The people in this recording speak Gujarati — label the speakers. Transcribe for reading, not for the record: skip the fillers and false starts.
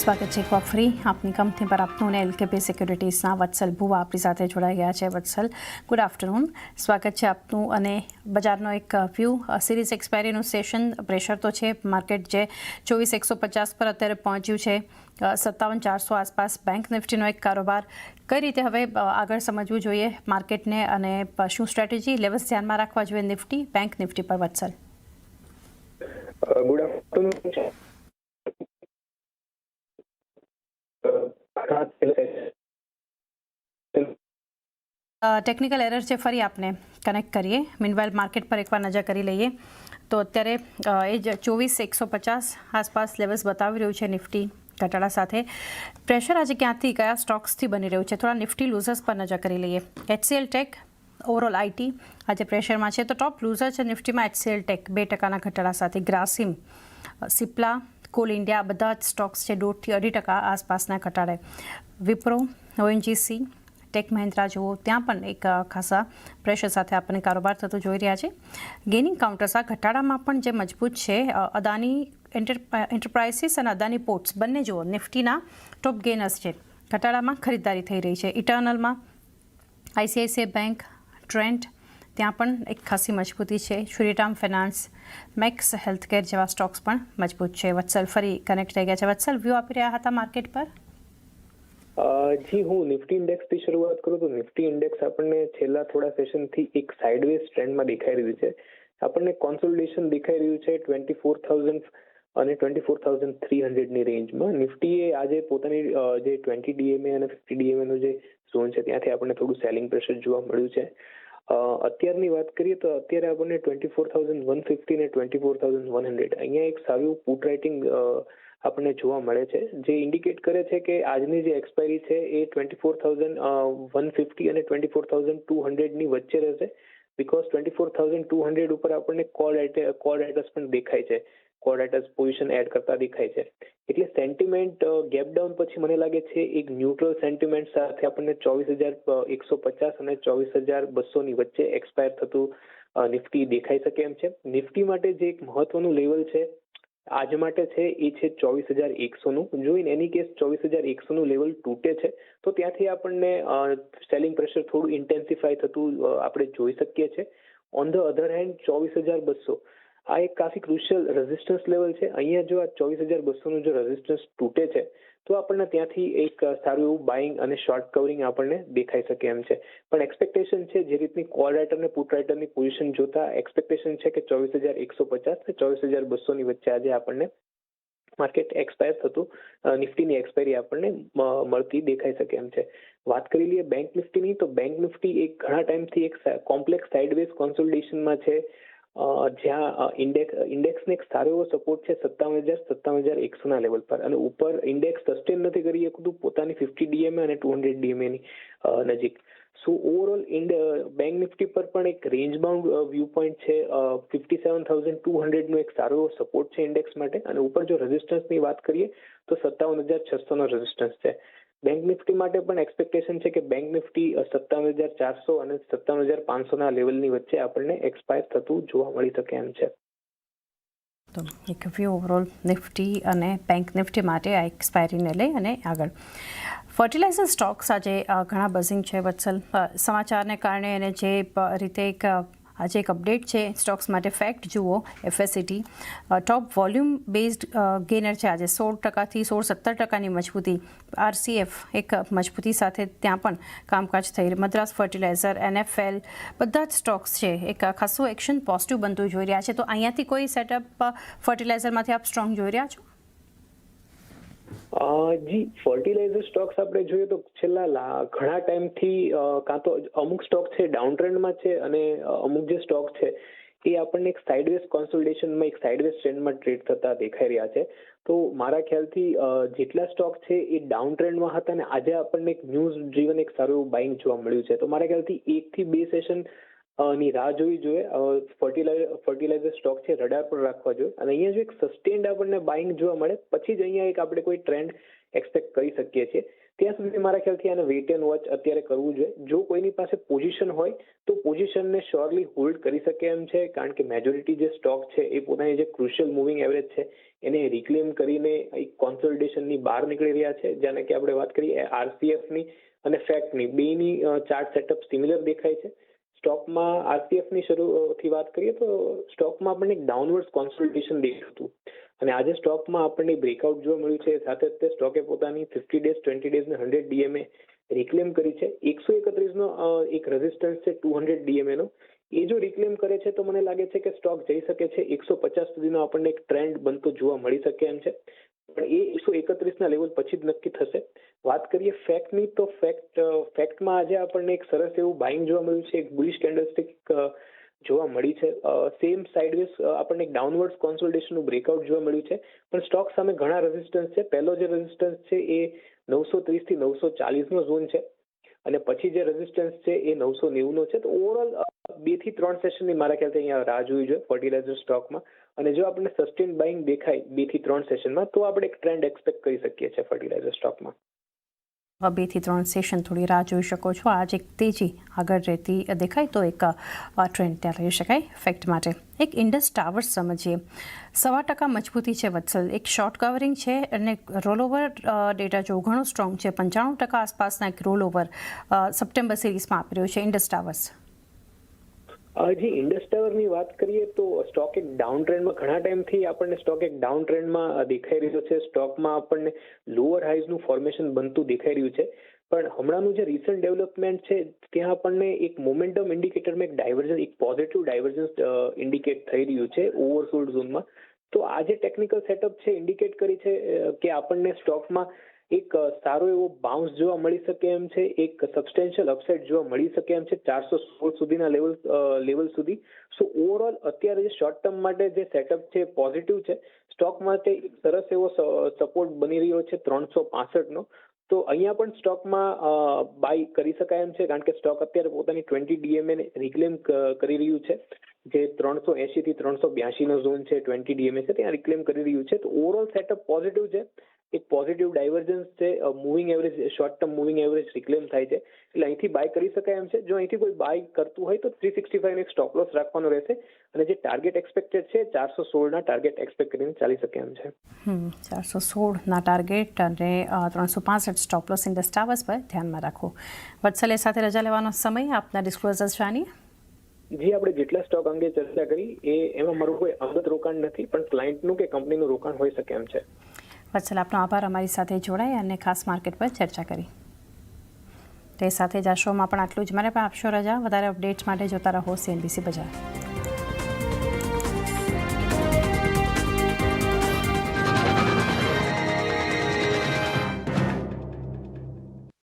Speaker 1: સ્વાગત છે એકવાર ફ્રી આપની કંપની પર આપનું અને એલકેપી સિક્યુરિટીઝના વત્સલ ભુવા આપણી સાથે જોડાઈ ગયા છે. વત્સલ, ગુડ આફ્ટરનૂન. સ્વાગત છે આપનું. અને બજારનો એક વ્યૂ, સિરીઝ એક્સપાયરીનું સેશન, પ્રેશર તો છે. માર્કેટ જે 24,150 પર અત્યારે પહોંચ્યું છે, 57,400 આસપાસ. બેંક નિફ્ટીનો એક કારોબાર કઈ રીતે હવે આગળ સમજવું જોઈએ માર્કેટને, અને શું સ્ટ્રેટેજી લેવલ્સ ધ્યાનમાં રાખવા જોઈએ નિફ્ટી, બેંક નિફ્ટી પર? વત્સલ,
Speaker 2: ગુડ આફ્ટરનૂન.
Speaker 1: ટેકનિકલ એરર છે, ફરી આપને કનેક્ટ કરીએ. મીનવાઇલ માર્કેટ પર એકવાર નજર કરી લઈએ તો અત્યારે એ જ 24,150 આસપાસ લેવલ્સ બતાવી રહ્યું છે નિફ્ટી ઘટાડા સાથે. પ્રેશર આજે ક્યાંથી, કયા સ્ટોક્સથી બની રહ્યું છે? થોડા નિફ્ટી લૂઝર્સ પર નજર કરી લઈએ. HCL ટેક, ઓવરઓલ આઈટી આજે પ્રેશરમાં છે, તો ટોપ લૂઝર છે નિફ્ટીમાં HCL ટેક 2% ઘટાડા સાથે. ગ્રાસિમ, સિપ્લા, કોલ ઇન્ડિયા બધા જ સ્ટોક્સ છે 1.5 થી 2% આસપાસના ઘટાડે. વિપ્રો, ONGC, ટેક મહિન્દ્રા જુઓ, ત્યાં પણ એક ખાસા પ્રેશર સાથે આપણને કારોબાર થતો જોઈ રહ્યા છે. ગેઇનિંગ કાઉન્ટર્સ આ ઘટાડામાં પણ જે મજબૂત છે, અદાની એન્ટરપ્રાઇઝિસ અને અદાની પોર્ટ્સ બંને જુઓ નિફ્ટીના ટોપ ગેનર્સ છે. ઘટાડામાં ખરીદદારી થઈ રહી છે. ઇટર્નલમાં ICICI બેંક, ટ્રેન્ટ, ત્યાં પણ એક ખાસી મજબૂતી છે. શ્રીરામ ફાઇનાન્સ, મેક્સ હેલ્થકેર જેવા સ્ટોક્સ પણ મજબૂત છે. વત્સલ ફરી કનેક્ટ થઈ ગયા છે. વત્સલ, વ્યૂ આપી રહ્યા હતા માર્કેટ પર?
Speaker 2: જી, હું નિફ્ટી ઇન્ડેક્સથી શરૂઆત કરું તો નિફ્ટી ઇન્ડેક્સ આપણને છેલ્લા થોડા સેશનથી એક સાઇડવેઝ ટ્રેન્ડમાં દેખાઈ રહ્યું છે. આપણને કોન્સોલિડેશન દેખાઈ રહ્યું છે 24,000 અને 24,300ની રેન્જમાં. નિફ્ટીએ આજે પોતાની જે 20 DMA અને 50 DMA નો જે ઝોન છે ત્યાંથી આપણને થોડું સેલિંગ પ્રેશર જોવા મળ્યું છે. અત્યારની વાત કરીએ તો અત્યારે આપણને 24,150 ને 24,100 અહીંયા એક સારું પુટ રાઇટિંગ આપણને જોવા મળે છે, જે ઇન્ડિકેટ કરે છે કે આજની જે એક્સપાયરી છે એ 24,150 અને 24,200ની વચ્ચે રહેશે. બીકોઝ 24,200 ઉપર આપણને કોલ રાઇટર્સ પણ દેખાય છે, કોલ રાઇટર્સ પોઝિશન એડ કરતા દેખાય છે. એટલે સેન્ટિમેન્ટ ગેપ ડાઉન પછી મને લાગે છે એક ન્યુટ્રલ સેન્ટિમેન્ટ સાથે આપણને 24,150 અને 24,200ની વચ્ચે એક્સપાયર થતું નિફ્ટી દેખાઈ શકે એમ છે. નિફ્ટી માટે જે એક મહત્વનું લેવલ છે આજ માટે છે એ છે 24,100નું. જો ઇન એની કેસ 24,100નું લેવલ તૂટે છે તો ત્યાંથી આપણને સેલિંગ પ્રેશર થોડું ઇન્ટેન્સિફાય થતું આપણે જોઈ શકીએ છીએ. ઓન ધ અધર હેન્ડ 24,200 આ એક કાફી ક્રુશિયલ રેઝિસ્ટન્સ લેવલ છે. અહીંયા જો આ 24,200નું જો રેઝિસ્ટન્સ તૂટે છે તો આપણને ત્યાંથી એક સારું એવું બાઇંગ અને શોર્ટ કવરિંગ આપણને દેખાઈ શકે એમ છે. પણ એક્સપેક્ટેશન છે, જે રીતની કોલ રાઇટર અને પુટ રાઇટરની પોઝિશન જોતા એક્સપેક્ટેશન છે કે 24,150 અને 24,200ની વચ્ચે આજે આપણને માર્કેટ એક્સપાયર થતું નિફ્ટીની એક્સપાયરી આપણને મળતી દેખાઈ શકે એમ છે. વાત કરી લઈએ બેંક નિફ્ટીની, તો બેંક નિફ્ટી એક ઘણા ટાઈમથી એક કોમ્પ્લેક્સ સાઇડવેઝ કોન્સોલિડેશનમાં છે, જ્યાં ઇન્ડેક્સને એક સારો એવો સપોર્ટ છે 57,000-57,100ના લેવલ પર, અને ઉપર ઇન્ડેક્સ સસ્ટેન નથી કરી શકતું પોતાની 50 DMA અને 200 DMAની નજીક. સો ઓવરઓલ બેંક નિફ્ટી પર પણ એક રેન્જ બાઉન્ડ વ્યૂ પોઈન્ટ છે. 57,200નો એક સારો એવો સપોર્ટ છે ઇન્ડેક્સ માટે, અને ઉપર જો રેઝિસ્ટન્સની વાત કરીએ તો 57,600નો રેઝિસ્ટન્સ છે. બેંક નિફ્ટી માટે પણ એક્સપેક્ટેશન છે કે બેંક નિફ્ટી 57,400 અને 57,500ના લેવલની વચ્ચે આપણને એક્સપાયર થતું જોવા મળી શકે એમ છે.
Speaker 1: તો એક વ્યૂ ઓવરઓલ નિફ્ટી અને બેંક નિફ્ટી માટે આ એક્સપાયરીને લઈ અને આગળ. ફર્ટિલાઇઝર સ્ટોક્સ આજે ઘણા બઝિંગ છે વત્સલ, સમાચારને કારણે, અને જે રીતે આજે એક અપડેટ છે સ્ટોક્સ માટે. ફેક્ટ જુઓ, FSCT ટોપ વોલ્યુમ બેઝડ ગેનર છે આજે 16%થી 16-17%ની મજબૂતી. RCF એક મજબૂતી સાથે ત્યાં પણ કામકાજ થઈ. મદ્રાસ ફર્ટિલાઇઝર, NFL બધા જ સ્ટોક્સ છે એક ખાસું એક્શન પોઝિટિવ બનતું જોઈ રહ્યા છે. તો અહીંયાથી કોઈ સેટઅપ ફર્ટિલાઇઝરમાંથી આપ સ્ટ્રોંગ જોઈ રહ્યા છો?
Speaker 2: જી, ફર્ટિલાઇઝર સ્ટોક્સ આપણે જોઈએ તો છેલ્લા ઘણા ટાઈમથી કાં તો અમુક સ્ટોક છે ડાઉન ટ્રેન્ડમાં છે, અને અમુક જે સ્ટોક છે એ આપણને એક સાઇડવેઝ કોન્સોલિડેશનમાં એક સાઇડવેઝ ટ્રેન્ડમાં ટ્રેડ થતા દેખાઈ રહ્યા છે. તો મારા ખ્યાલથી જેટલા સ્ટોક છે એ ડાઉન ટ્રેન્ડમાં હતા, અને આજે આપણને એક ન્યૂઝ ડ્રીવન એક સારું એવું બાઇંગ જોવા મળ્યું છે. તો મારા ખ્યાલથી 1 થી 2 સેશન ની રાહ જોવી જોઈએ. ફર્ટિલાઇઝર સ્ટોક છે રડાર પર રાખવા જોઈએ, અને અહીંયા જો એક સસ્ટેન્ડ આપણને બાઇંગ જોવા મળે પછી જ અહીંયા એક આપણે કોઈ ટ્રેન્ડ એક્સપેક્ટ કરી શકીએ છીએ. ત્યાં સુધી મારા ખ્યાલથી આને વેઇટ એન્ડ વોચ અત્યારે કરવું જોઈએ. જો કોઈની પાસે પોઝિશન હોય તો પોઝિશનને શ્યોરલી હોલ્ડ કરી શકે એમ છે, કારણ કે મેજોરિટી જે સ્ટોક છે એ પોતાની જે ક્રુશિયલ મૂવિંગ એવરેજ છે એને રિક્લેમ કરીને એક કોન્સોલિડેશનની બહાર નીકળી રહ્યા છે. જેને કે આપણે વાત કરીએ આરસીએફની અને ફેક્ટની બેની ચાર્ટ સેટઅપ સિમિલર દેખાય છે. સ્ટોકમાં આરસીએફની શરૂથી વાત કરીએ તો સ્ટોકમાં આપણને એક ડાઉનવર્ડ કોન્સોલિડેશન દેખાતું અને આજે સ્ટોકમાં આપણને બ્રેકઆઉટ જોવા મળ્યું છે. સાથે જ સ્ટોકે પોતાની 50 ડેઝ 20 ડેઝ અને 100 ડીએમએ રિક્લેમ કરી છે. 131 નો એક રેઝિસ્ટન્સ છે 200 ડીએમએ નો, એ જો રિક્લેમ કરે છે તો મને લાગે છે કે સ્ટોક જઈ શકે છે 150 સુધીનો આપણને એક ટ્રેન્ડ બનતો જોવા મળી શકે એમ છે, પણ એ 131 ના લેવલ પછી જ નક્કી થશે. વાત કરીએ ફેક્ટની તો ફેક્ટમાં આજે આપણને એક સરસ એવું બાઇંગ જોવા મળ્યું છે, એક બુલિશ કેન્ડલસ્ટિક જોવા મળી છે. સેમ સાઇડવેઝ આપણને એક ડાઉનવર્ડ કોન્સોલિડેશનનું બ્રેકઆઉટ જોવા મળ્યું છે, પણ સ્ટોક સામે ઘણા રેઝિસ્ટન્સ છે. પહેલો જે રેઝિસ્ટન્સ છે એ 930 થી 940 નો ઝોન છે અને પછી જે રેઝિસ્ટન્સ છે એ 990 નો છે. તો ઓવરઓલ 2 થી 3 સેશનની મારા ખ્યાલથી અહીંયા રાહ જોવી જોઈએ ફર્ટિલાઇઝર સ્ટોકમાં, અને જો આપણને સસ્ટેન બાઇંગ દેખાય 2 થી 3 સેશનમાં તો આપણે એક ટ્રેન્ડ એક્સપેક્ટ કરી શકીએ છીએ ફર્ટિલાઇઝર સ્ટોકમાં.
Speaker 1: 2 થી 3 સેશન થોડી રાહ જોઈ શકો છો. આજ એક તેજી આગળ રહેતી દેખાય તો એક ટ્રેન્ડ ત્યાં રહી શકાય ફેક્ટ માટે. એક ઇન્ડસ ટાવર્સ સમજીએ. 1.25% મજબૂતી છે વત્સલ, એક શોર્ટ કવરિંગ છે અને રોલઓવર ડેટા જો ઘણો સ્ટ્રોંગ છે, 95% આસપાસના એક રોલઓવર સપ્ટેમ્બર સિરીઝમાં આપી રહ્યું છે ઇન્ડસ ટાવર્સ.
Speaker 2: જી ઇન્ડસ ટાવરની વાત કરીએ તો સ્ટોક એક ડાઉન ટ્રેન્ડમાં ઘણા ટાઈમથી આપણને સ્ટોક એક ડાઉન ટ્રેન્ડમાં દેખાઈ રહ્યો છે. સ્ટોકમાં આપણને લોઅર હાઈઝનું ફોર્મેશન બનતું દેખાઈ રહ્યું છે, પણ હમણાંનું જે રિસન્ટ ડેવલપમેન્ટ છે ત્યાં આપણને એક મોમેન્ટમ ઇન્ડિકેટરમાં એક ડાયવર્જન્સ, એક પોઝિટિવ ડાયવર્જન્સ ઇન્ડિકેટ થઈ રહ્યું છે ઓવરસોલ્ડ ઝોનમાં. તો આ જે ટેકનિકલ સેટઅપ છે ઇન્ડિકેટ કરી છે કે આપણને સ્ટોકમાં એક સારો એવો બાઉન્સ જોવા મળી શકે એમ છે, એક સબસ્ટેન્શિયલ અપસાઇડ જોવા મળી શકે એમ છે 416 સુધીના લેવલ સુધી. સો ઓવરઓલ અત્યારે જે શોર્ટ ટર્મ માટે જે સેટઅપ છે પોઝિટિવ છે. સ્ટોક માટે એક સરસ એવો સપોર્ટ બની રહ્યો છે 365 નો. તો અહીંયા પણ સ્ટોકમાં બાય કરી શકાય એમ છે, કારણ કે સ્ટોક અત્યારે પોતાની 20 ડીએમએ ને રિક્લેમ કરી રહ્યું છે, જે 380 થી 382 નો ઝોન છે 20 ડીએમએ છે ત્યાં રિક્લેમ કરી રહ્યું છે. તો ઓવરઓલ સેટઅપ પોઝિટિવ છે, એક પોઝિટિવ ડાયવર્જન્સ છે, moving average short term moving average reclaim થાય છે, એટલે અહીંથી બાય કરી શકાય એમ છે. જો અહીંથી કોઈ બાય કરતું હોય તો 365 નો એક સ્ટોપ લોસ રાખવાનો રહેશે અને જે ટાર્ગેટ એક્સપેક્ટેડ છે 416 ના ટાર્ગેટ એક્સપેક્ટ કરીને ચાલી શકે એમ છે.
Speaker 1: 416 ના ટાર્ગેટ અને 365 સ્ટોપ લોસ ઇન્ડસ ટાવર્સ પર ધ્યાનમાં રાખો. વત્સલે સાથે રજા લેવાનો સમય આપના ડિસ્ક્લોઝર્સ જાણીએ.
Speaker 2: જી આપણે જેટલા સ્ટોક અંગે ચર્ચા કરી એમાં મારું કોઈ અંગત રોકાણ નથી, પણ ક્લાયન્ટનું કે કંપનીનું રોકાણ હોઈ શકે એમ છે.
Speaker 1: વત્સલ, આપનો આભાર અમારી સાથે જોડાઈ અને ખાસ માર્કેટ પર ચર્ચા કરી. તે સાથે જ આ શોમાં પણ આટલું જ. મને પણ આપશો રજા. વધારે અપડેટ્સ માટે જોતા રહો CNBC બજાર.